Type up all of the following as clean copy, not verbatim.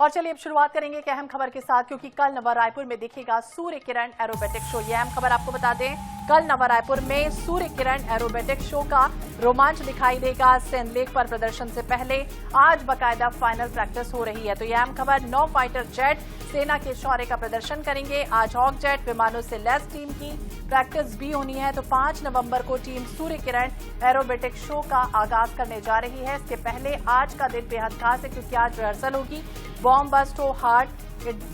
और चलिए अब शुरुआत करेंगे एक अहम खबर के साथ, क्योंकि कल नवा रायपुर में दिखेगा सूर्य किरण एरोबेटिक शो। ये अहम खबर आपको बता दें, कल नवा रायपुर में सूर्य किरण एरोबेटिक शो का रोमांच दिखाई देगा। सेंध लेक पर प्रदर्शन से पहले आज बाकायदा फाइनल प्रैक्टिस हो रही है। तो यह अहम खबर, 9 फाइटर जेट सेना के शौर्य का प्रदर्शन करेंगे। आज हॉक जेट विमानों से लैस टीम की प्रैक्टिस भी होनी है। तो 5 नवंबर को team Surya Kiran aerobatic show का आगाज करने जा रही है। इसके पहले आज का दिन बेहद खास है, क्योंकि आज रिहर्सल होगी, बॉम्ब बस्ट हो, हार्ट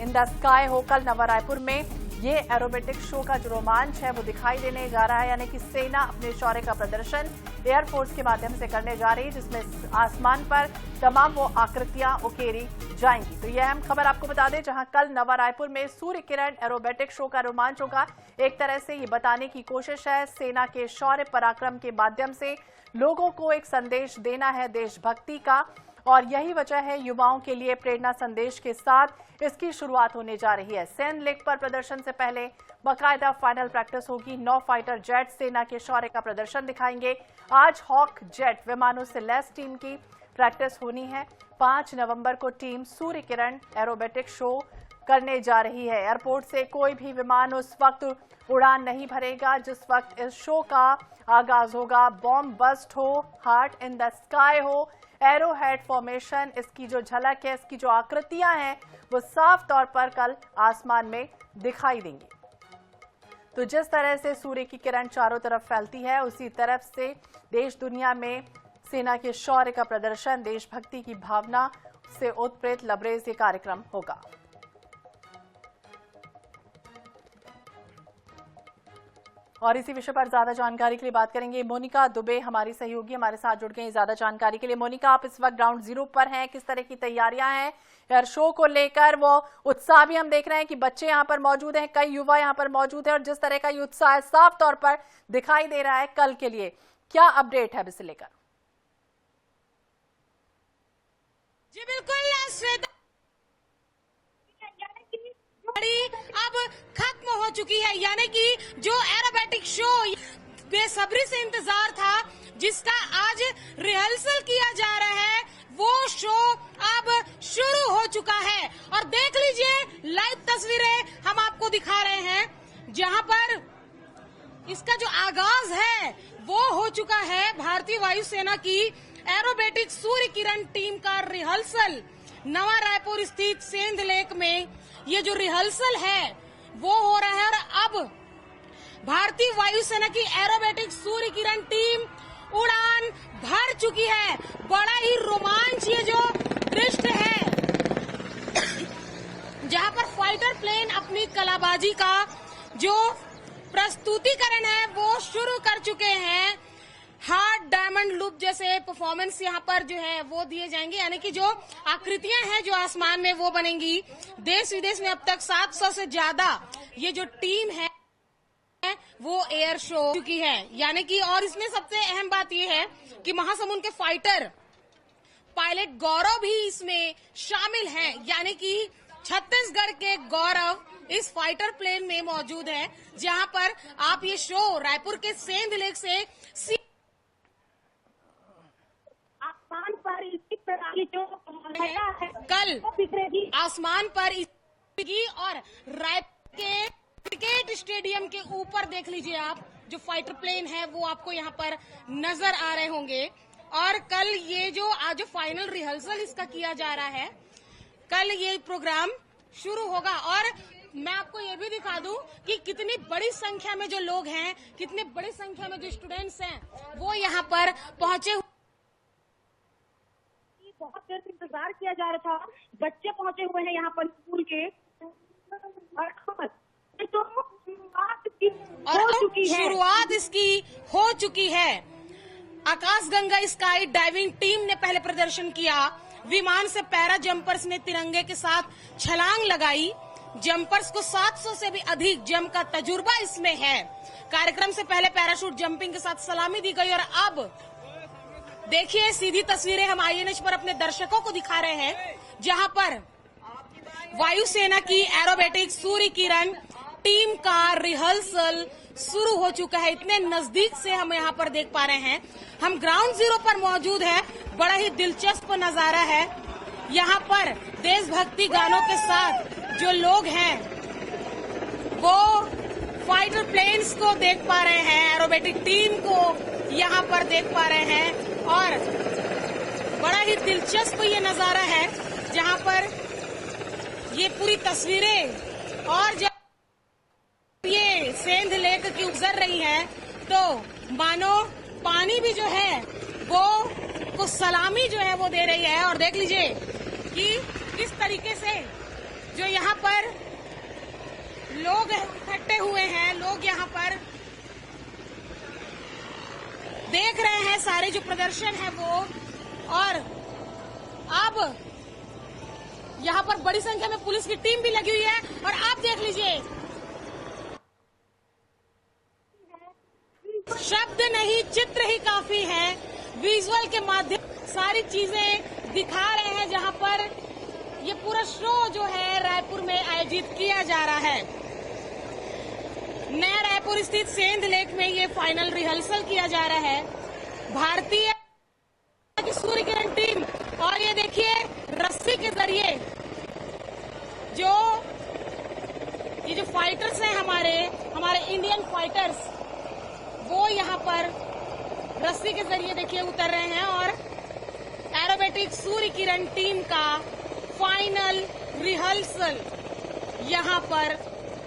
इन द स्काई हो। कल नवा रायपुर में ये एरोबेटिक शो का जो रोमांच है वो दिखाई देने जा रहा है, यानी कि सेना अपने शौर्य का प्रदर्शन एयरफोर्स के माध्यम से करने जा रही है, जिसमें आसमान पर तमाम वो आकृतियां उकेरी जाएंगी। तो यह अहम खबर आपको बता दें, जहां कल नवा रायपुर में सूर्य किरण एरोबेटिक शो का रोमांच होगा। एक तरह से ये बताने की कोशिश है, सेना के शौर्य पराक्रम के माध्यम से लोगों को एक संदेश देना है देशभक्ति का, और यही वजह है युवाओं के लिए प्रेरणा संदेश के साथ इसकी शुरुआत होने जा रही है। सेंध लेक पर प्रदर्शन से पहले बाकायदा फाइनल प्रैक्टिस होगी। 9 फाइटर जेट सेना के शौर्य का प्रदर्शन दिखाएंगे। आज हॉक जेट विमानों से लैस टीम की प्रैक्टिस होनी है। 5 नवंबर को team Surya Kiran aerobatic show करने जा रही है। एयरपोर्ट से कोई भी विमान उस वक्त उड़ान नहीं भरेगा जिस वक्त इस शो का आगाज होगा। बॉम्ब बस्ट हो, हार्ट इन द स्काई हो, एरो हेड फॉर्मेशन, इसकी जो झलक है, इसकी जो आकृतियां हैं, वो साफ तौर पर कल आसमान में दिखाई देंगी। तो जिस तरह से सूर्य की किरण चारों तरफ फैलती है, उसी तरफ से देश दुनिया में सेना के शौर्य का प्रदर्शन, देशभक्ति की भावना से उत्प्रेत लबरेज ये कार्यक्रम होगा। और इसी विषय पर ज्यादा जानकारी के लिए बात करेंगे। मोनिका दुबे हमारी सहयोगी हमारे साथ जुड़ गए हैं ज्यादा जानकारी के लिए। मोनिका, आप इस वक्त ग्राउंड जीरो पर हैं, किस तरह की तैयारियां हैं एयर शो को लेकर? वो उत्साह भी हम देख रहे हैं कि बच्चे यहाँ पर मौजूद हैं, कई युवा यहाँ पर मौजूद हैं, और जिस तरह का ये उत्साह साफ तौर पर दिखाई दे रहा है कल के लिए, क्या अपडेट है इसे लेकर? जी बिल्कुल, अब खत्म हो चुकी है, यानी कि जो एरोबेटिक शो बेसब्री से इंतजार था, जिसका आज रिहर्सल किया जा रहा है, वो शो अब शुरू हो चुका है। और देख लीजिए लाइव तस्वीरें हम आपको दिखा रहे हैं, जहां पर इसका जो आगाज है वो हो चुका है। भारतीय वायुसेना की एरोबेटिक सूर्य किरण टीम का रिहर्सल नवा रायपुर स्थित सेंध लेक में ये जो रिहर्सल है वो हो रहा है। और अब भारतीय वायुसेना की एरोबेटिक सूर्य किरण टीम उड़ान भर चुकी है। बड़ा ही रोमांच ये जो दृश्य है, जहां पर फाइटर प्लेन अपनी कलाबाजी का जो प्रस्तुतिकरण है वो शुरू कर चुके हैं। हार्ट, डायमंड लूप जैसे परफॉर्मेंस यहाँ पर जो है वो दिए जाएंगे, यानी कि जो आकृतियां हैं जो आसमान में वो बनेंगी। देश विदेश में अब तक 700 से ज्यादा ये जो टीम है वो एयर शो चुकी है, यानी कि और इसमें सबसे अहम बात ये है कि महासमुंद के फाइटर पायलट गौरव भी इसमें शामिल हैं, यानी कि छत्तीसगढ़ के गौरव इस फाइटर प्लेन में मौजूद है, जहां पर आप ये शो रायपुर के सेंध लेक से आसमान पर इसी प्रकार जो है कल आसमान पर और रायपुर के क्रिकेट स्टेडियम के ऊपर देख लीजिए आप, जो फाइटर प्लेन है वो आपको यहाँ पर नजर आ रहे होंगे। और कल ये जो आज फाइनल रिहर्सल इसका किया जा रहा है, कल ये प्रोग्राम शुरू होगा। और मैं आपको ये भी दिखा दूं कि कितनी बड़ी संख्या में जो लोग हैं, कितनी बड़ी संख्या में जो स्टूडेंट्स हैं वो यहाँ पर पहुंचे हुए। बहुत देर से इंतजार किया जा रहा था, बच्चे पहुंचे हुए हैं यहाँ पर स्कूल के, और शुरुआत इसकी हो चुकी है। आकाशगंगा स्काई डाइविंग टीम ने पहले प्रदर्शन किया। विमान से पैरा जंपर्स ने तिरंगे के साथ छलांग लगाई। जंपर्स को 700 से भी अधिक जंप का तजुर्बा इसमें है। कार्यक्रम से पहले पैराशूट जंपिंग के साथ सलामी दी गई। और अब देखिए सीधी तस्वीरें हम INH पर अपने दर्शकों को दिखा रहे हैं, जहां पर वायुसेना की एरोबेटिक सूर्य किरण टीम का रिहर्सल शुरू हो चुका है। इतने नजदीक से हम यहाँ पर देख पा रहे हैं। हम ग्राउंड जीरो पर मौजूद है। बड़ा ही दिलचस्प नजारा है। यहाँ पर देशभक्ति गानों के साथ जो लोग हैं वो फाइटर प्लेन्स को देख पा रहे हैं, एरोबेटिक टीम को यहाँ पर देख पा रहे हैं। और बड़ा ही दिलचस्प ये नजारा है जहाँ पर ये पूरी तस्वीरें और जब ये सेंध लेक की गुजर रही है तो मानो पानी भी जो है वो को सलामी जो है वो दे रही है। और देख लीजिए कि किस तरीके से जो यहाँ पर लोग इकट्ठे हुए हैं, लोग यहाँ पर देख रहे हैं सारे जो प्रदर्शन है वो। और अब यहाँ पर बड़ी संख्या में पुलिस की टीम भी लगी हुई है। और आप देख लीजिए, शब्द नहीं चित्र ही काफी है, विजुअल के माध्यम सारी चीजें दिखा रहे हैं जहाँ पर ये पूरा शो जो है रायपुर में आयोजित किया जा रहा है। नया रायपुर स्थित सेंध लेक में ये फाइनल रिहर्सल किया जा रहा है। भारतीय सूर्य किरण टीम, और ये देखिए रस्सी के जरिए ये जो फाइटर्स हैं हमारे इंडियन फाइटर्स, वो यहाँ पर रस्सी के जरिए देखिए उतर रहे हैं। और एरोबेटिक सूर्य किरण टीम का फाइनल रिहर्सल यहाँ पर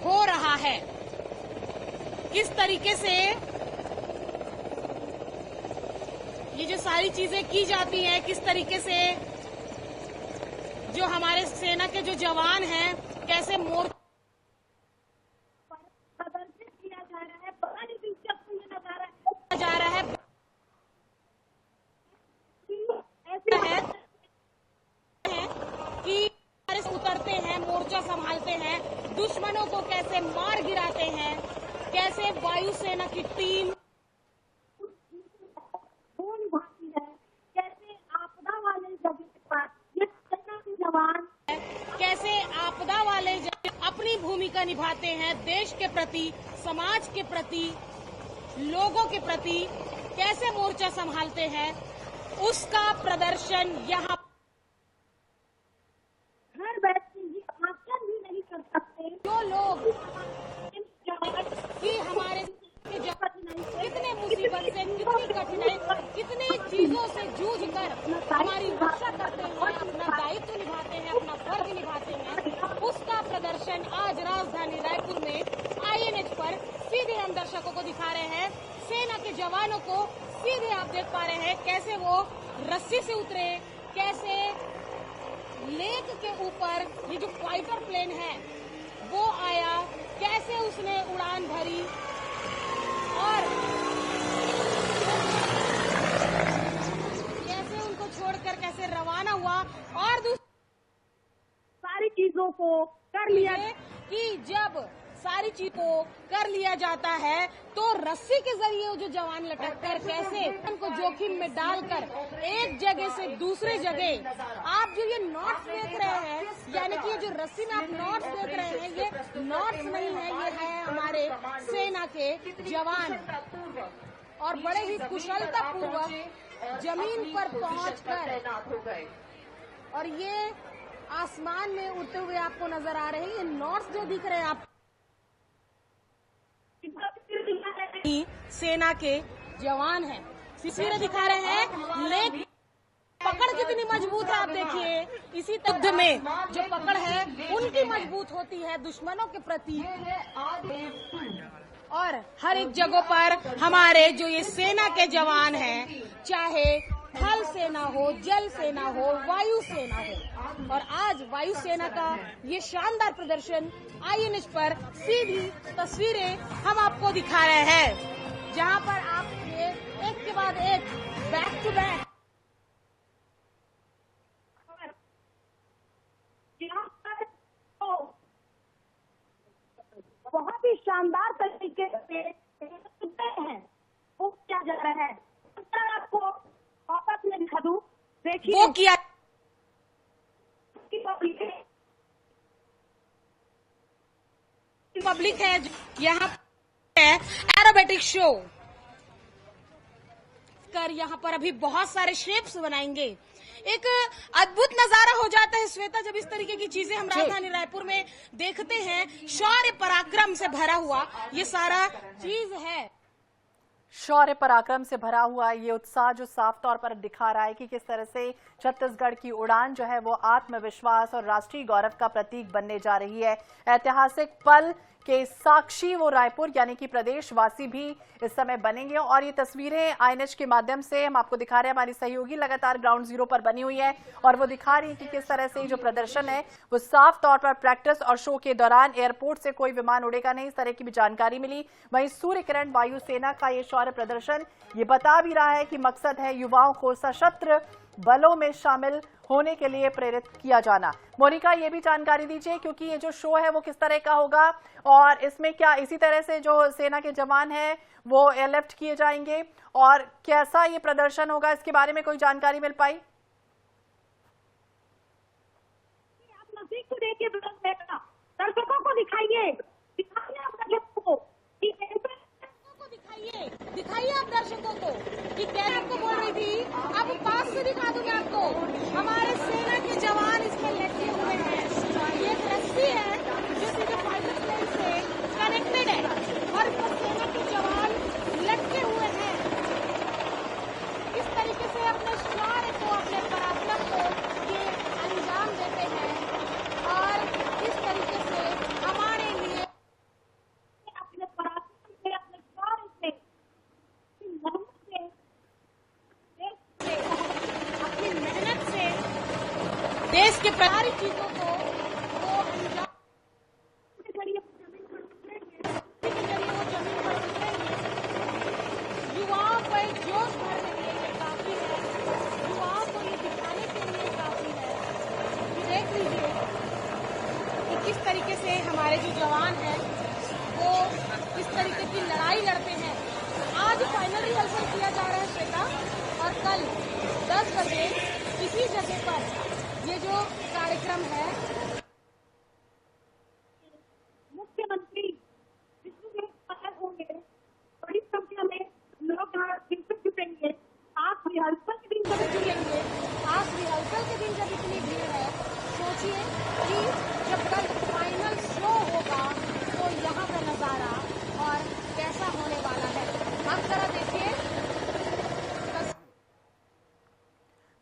हो रहा है। किस तरीके से ये जो सारी चीजें की जाती हैं, किस तरीके से जो हमारे सेना के जो जवान हैं कैसे प्रदर्शित किया जा रहा है। बड़ा ही दिलचस्प ये नजारा जा रहा है ऐसे कि उतरते हैं, मोर्चा संभालते हैं, दुश्मनों को कैसे मार गिराते हैं, कैसे वायुसेना की टीम खून बहाती है, कैसे आपदा वाले जगह पर ये सेना के जवान कैसे आपदा वाले अपनी भूमिका निभाते हैं, देश के प्रति, समाज के प्रति, लोगों के प्रति कैसे मोर्चा संभालते हैं, उसका प्रदर्शन यहाँ घर बैठ के ये आंकलन भी नहीं कर सकते। जो लोग कि हमारे कितने मुसीबत से, कितनी कठिनाई, कितनी चीजों से जूझ कर हमारी रक्षा करते हैं, अपना दायित्व निभाते हैं, अपना फर्ज निभाते हैं, उसका प्रदर्शन आज राजधानी रायपुर में INH पर सीधे हम दर्शकों को दिखा रहे हैं। सेना के जवानों को सीधे आप देख पा रहे हैं कैसे वो रस्सी से उतरे, कैसे लेक के ऊपर ये जो फाइटर प्लेन है वो आया, कैसे उसने उड़ान भरी और कैसे उनको छोड़कर कैसे रवाना हुआ। और सारी चीजों को कर लिया कि जब सारी चीज को कर लिया जाता है तो रस्सी के जरिए जो जवान लटक कर कैसे उनको जोखिम में डालकर एक जगह से दूसरे जगह, आप जो ये नॉट्स देख रहे हैं, यानी कि ये जो रस्सी में आप नॉट्स देख रहे हैं, ये नॉट्स नहीं है, ये है हमारे सेना के जवान। और बड़े ही कुशलता पूर्वक जमीन पर पहुंचकर और ये आसमान में उड़ते हुए आपको नजर आ रहे हैं, ये नॉट्स जो दिख रहे हैं आप सेना के जवान हैं, तस्वीरें दिखा रहे हैं। लेकिन पकड़ कितनी मजबूत है आप देखिए, इसी युद्ध में जो पकड़ है उनकी मजबूत होती है दुश्मनों के प्रति। और हर एक जगह पर हमारे जो ये सेना के जवान हैं, चाहे थल सेना हो, जल सेना हो, वायु सेना हो, और आज वायुसेना का ये शानदार प्रदर्शन INH पर सीधी तस्वीरें हम आपको दिखा रहे हैं, जहां पर आप ये एक के बाद एक बैक टू बैक बहुत ही शानदार तरीके से हैं वो क्या जा रहा है। आपको वापस में दिखा दूं, देखिए वो किया पब्लिक है यहाँ है एरोबेटिक शो कर, यहाँ पर अभी बहुत सारे शेप्स बनाएंगे। एक अद्भुत नजारा हो जाता है श्वेता, जब इस तरीके की चीजें हम राजधानी रायपुर में देखते हैं। शौर्य पराक्रम से भरा हुआ ये सारा चीज है। शौर्य पराक्रम से भरा हुआ ये उत्साह जो साफ तौर पर दिखा रहा है कि किस तरह से छत्तीसगढ़ की उड़ान जो है वो आत्मविश्वास और राष्ट्रीय गौरव का प्रतीक बनने जा रही है। ऐतिहासिक पल के साक्षी वो रायपुर यानी कि प्रदेशवासी भी इस समय बनेंगे। और ये तस्वीरें आईएनएच के माध्यम से हम आपको दिखा रहे हैं। हमारी सहयोगी लगातार ग्राउंड जीरो पर बनी हुई है और वो दिखा रही है कि किस तरह से जो प्रदर्शन है वो साफ तौर पर प्रैक्टिस और शो के दौरान एयरपोर्ट से कोई विमान उड़ेगा नहीं, इस तरह की भी जानकारी मिली। वहीं सूर्य किरण वायुसेना का ये शौर्य प्रदर्शन ये बता भी रहा है कि मकसद है युवाओं को सशस्त्र बलों में शामिल होने के लिए प्रेरित किया जाना। मोनिका, ये भी जानकारी दीजिए क्योंकि ये जो शो है वो किस तरह का होगा और इसमें क्या इसी तरह से जो सेना के जवान हैं वो एयरलिफ्ट किए जाएंगे और कैसा ये प्रदर्शन होगा, इसके बारे में कोई जानकारी मिल पाई? आप नजदीक से देखिए, दर्शकों को दिखाइए आप दर्शकों को दिखाइए आप दर्शकों को कि कैसे आपको बोल रही थी। अब पास से दिखा दूंगी आपको, हमारे सेना के जवान इसमें लटके हुए हैं। ये एक रस्सी है जो सीधे पायलट प्लेन से कनेक्टेड है और इसमें सेना के जवान लटके हुए हैं। इस तरीके से अपने शौर्य को, अपने पराक्रम को ये अंजाम देते हैं और इस तरीके से हमारे लिए अपने पराक्रम से, अपने शौर्य से, अपनी मेहनत से देश के सारी चीजों को वो अंजाम के जरिए वो जमीन पर उतरेंगे। युवाओं को एक जोश भरने के लिए काफी है, युवाओं को ये दिखाने के लिए काफी है। देख लीजिए कि किस तरीके से हमारे जो जवान हैं वो किस तरीके की लड़ाई लड़ते हैं। आज फाइनल रिहर्सल किया जा रहा है श्वेता और कल 10 बजे इसी जगह पर ये जो कार्यक्रम है मुख्यमंत्री होंगे, बड़ी संख्या में लोग यहाँ बिल्कुल जुटेंगे। आज रिहर्सल के दिन जब जुड़ेंगे, आज रिहर्सल के दिन जब इतनी भीड़ है, सोचिए कि जब कल फाइनल शो होगा तो यहाँ का नजारा और कैसा होने वाला है। आप जरा देखिए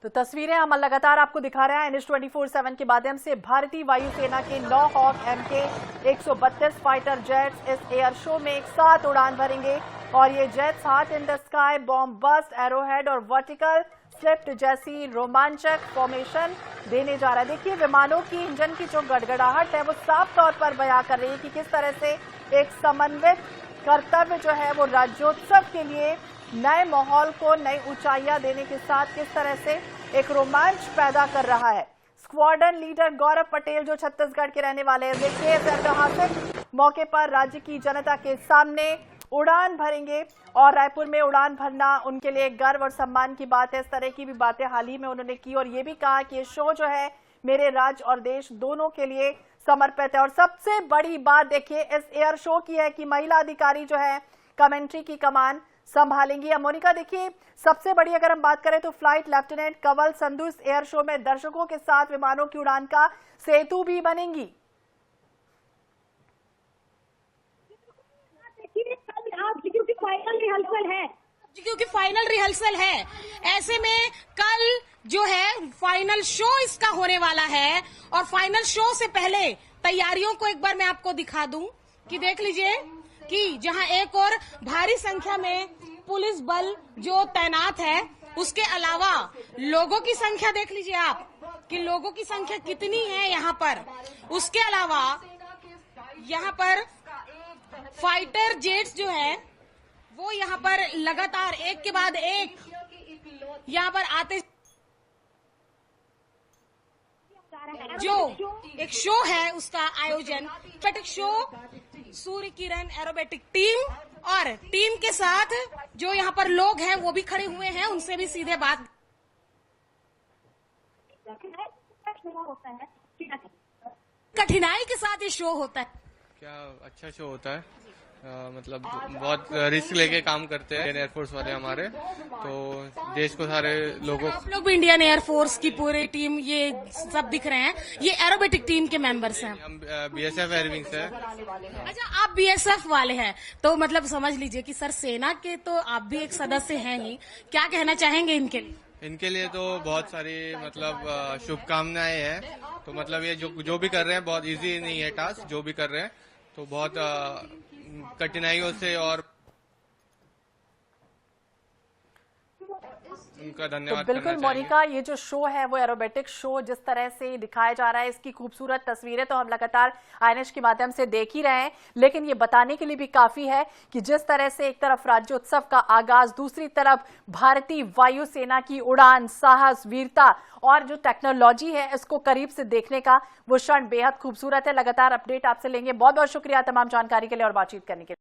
तो तस्वीरें हम लगातार आपको दिखा रहे हैं एनएच 24/7 के माध्यम से। भारतीय वायुसेना के 9 हॉक MK 132 फाइटर जेट्स इस एयर शो में एक साथ उड़ान भरेंगे और ये jets heart in the sky, bomb burst, arrowhead और वर्टिकल फ्लिप्ड जैसी रोमांचक फॉर्मेशन देने जा रहा है। देखिए विमानों की इंजन की जो गड़गड़ाहट है वो साफ तौर पर बयां कर रही है कि किस तरह से एक समन्वित कर्तव्य जो है वो राज्योत्सव के लिए नए माहौल को नई ऊंचाइयां देने के साथ किस तरह से एक रोमांच पैदा कर रहा है। स्क्वाड्रन लीडर गौरव पटेल जो छत्तीसगढ़ के रहने वाले हैं, देखिए इस ऐतिहासिक मौके पर राज्य की जनता के सामने उड़ान भरेंगे और रायपुर में उड़ान भरना उनके लिए गर्व और सम्मान की बात है। इस तरह की भी बातें हाल ही में उन्होंने की और ये भी कहा कि ये शो जो है मेरे राज्य और देश दोनों के लिए समर्पित है। और सबसे बड़ी बात देखिए इस एयर शो की है कि महिला अधिकारी जो है कमेंट्री की कमान संभालेंगी। अब मोनिका देखिए सबसे बड़ी अगर हम बात करें तो फ्लाइट लेफ्टिनेंट कंवल संधू इस एयर शो में दर्शकों के साथ विमानों की उड़ान का सेतु भी बनेंगी। क्योंकि फाइनल रिहर्सल है, ऐसे में कल जो है फाइनल शो इसका होने वाला है और फाइनल शो से पहले तैयारियों को एक बार मैं आपको दिखा दूं कि देख लीजिए कि जहां एक और भारी संख्या में पुलिस बल जो तैनात है, उसके अलावा लोगों की संख्या देख लीजिए आप कि लोगों की संख्या कितनी है यहाँ पर। उसके अलावा यहाँ पर फाइटर जेट्स जो है वो यहाँ पर लगातार एक के बाद एक यहाँ पर आते, जो एक शो है उसका आयोजन aerobatic show Surya Kiran aerobatic team और टीम के साथ जो यहाँ पर लोग हैं वो भी खड़े हुए हैं, उनसे भी सीधे बात। कठिनाई के साथ ये शो होता है। क्या अच्छा शो होता है। मतलब बहुत रिस्क लेके काम करते हैं इंडियन एयरफोर्स वाले हमारे, तो देश को सारे लोगों आप लोग भी इंडियन एयरफोर्स की पूरी टीम ये सब दिख रहे हैं, ये एरोबेटिक टीम के मेंबर्स हैं। हम BSF एयरविंग्स है। अच्छा, आप BSF वाले हैं, तो मतलब समझ लीजिए कि सर सेना के तो आप भी एक सदस्य हैं ही, क्या कहना चाहेंगे इनके लिए? इनके लिए तो बहुत सारी मतलब शुभकामनाएं हैं। तो मतलब ये जो भी कर रहे हैं बहुत इजी नहीं है टास्क, जो भी कर रहे हैं तो बहुत कठिनाइयों से, और उनका धन्यवाद तो बिल्कुल करना चाहिए। मोनिका, ये जो शो है वो एरोबेटिक शो जिस तरह से दिखाया जा रहा है, इसकी खूबसूरत तस्वीरें तो हम लगातार INH के माध्यम से देख ही रहे हैं, लेकिन ये बताने के लिए भी काफी है कि जिस तरह से एक तरफ राज्योत्सव का आगाज, दूसरी तरफ भारतीय वायुसेना की उड़ान, साहस, वीरता और जो टेक्नोलॉजी है इसको करीब से देखने का वो क्षण बेहद खूबसूरत है। लगातार अपडेट आपसे लेंगे। बहुत बहुत शुक्रिया तमाम जानकारी के लिए और बातचीत करने के लिए।